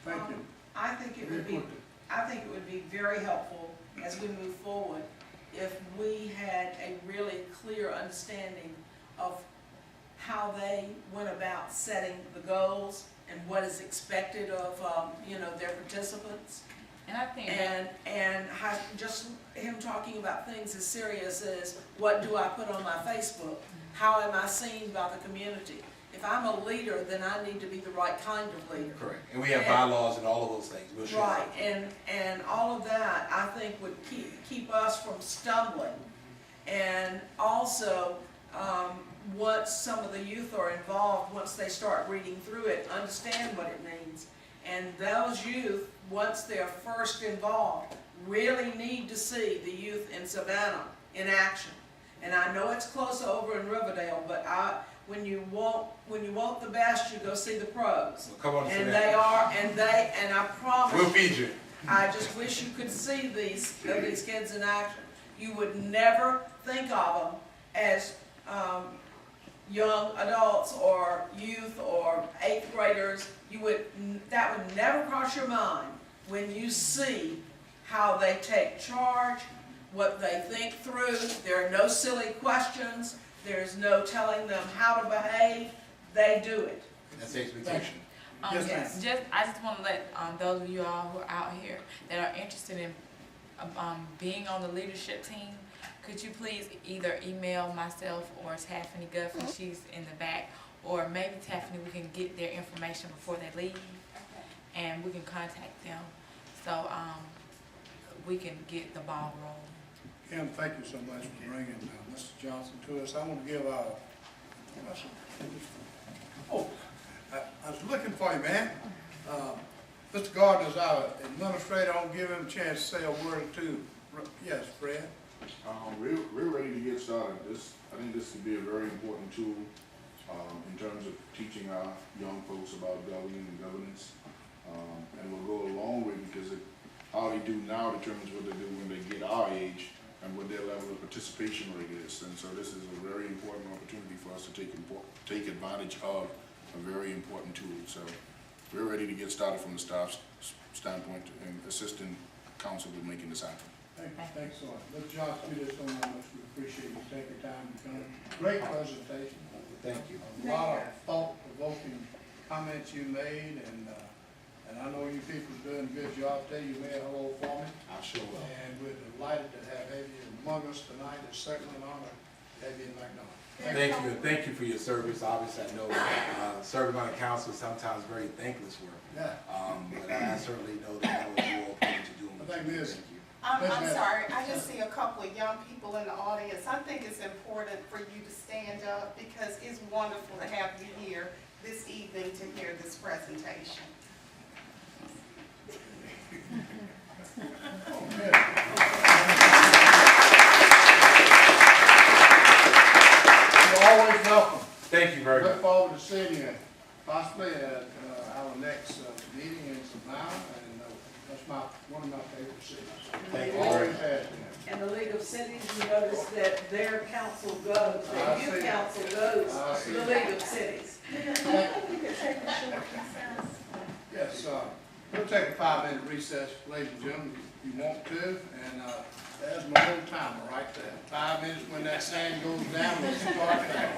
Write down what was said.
Thank you. I think it would be very helpful as we move forward if we had a really clear understanding of how they went about setting the goals and what is expected of, their participants. And I think And how, just him talking about things as serious as, what do I put on my Facebook? How am I seen by the community? If I'm a leader, then I need to be the right kind of leader. Correct. And we have bylaws and all of those things. We'll share. Right, and all of that, I think, would keep us from stumbling. And also, once some of the youth are involved, once they start reading through it, understand what it means. And those youth, once they're first involved, really need to see the youth in Savannah in action. And I know it's close over in Riverdale, but when you want the best, you go see the pros. Well, come on, And Savannah. and I promise. We'll feed you. I just wish you could see these kids in action. You would never think of them as young adults or youth or 8th graders. That would never cross your mind when you see how they take charge, what they think through. There are no silly questions. There's no telling them how to behave. They do it. That's the expectation. Yes. I just want to let those of you all who are out here that are interested in being on the leadership team, could you please either email myself or Tiffany Guffin, she's in the back, or maybe Tiffany, we can get their information before they leave, and we can contact them, so we can get the ball rolling. Kim, thank you so much for bringing Mr. Johnson to us. I want to give I was looking for you, man. Mr. Gardner's our administrator. I'll give him a chance to say a word or two. Yes, Fred? We're ready to get started. I think this would be a very important tool in terms of teaching our young folks about governing and governance. And will go a long way, because how they do now determines what they do when they get our age and what their level of participation rate is. And so this is a very important opportunity for us to take advantage of a very important tool. So we're ready to get started from the staff standpoint and assisting council with making this happen. Thanks a lot. Mr. Johnson, you just don't know how much we appreciate you taking time to come. Great presentation. Thank you. A lot of thought-provoking comments you made, and I know you people are doing a good job. Tell you, Mayor, hello for me. I sure will. And we're delighted to have you among us tonight. It's certainly an honor to have you in McDonald. Thank you, and thank you for your service. Obviously, I know serving on the council is sometimes very thankless work. Yeah. But I certainly know that was you all planning to do. I think it is. Thank you. I'm sorry, I just see a couple of young people in the audience. I think it's important for you to stand up, because it's wonderful to have you here this evening to hear this presentation. You're always welcome. Thank you very much. Look forward to seeing you possibly at our next meeting in Savannah, and that's one of my favorite cities. Thank you. Always has been. And the League of Cities, you notice that their council goes, their youth council goes to the League of Cities. Yes, we'll take a 5-minute recess, ladies and gentlemen, if you want to, and there's my little timer right there. 5 minutes, when that sand goes down, we'll start back.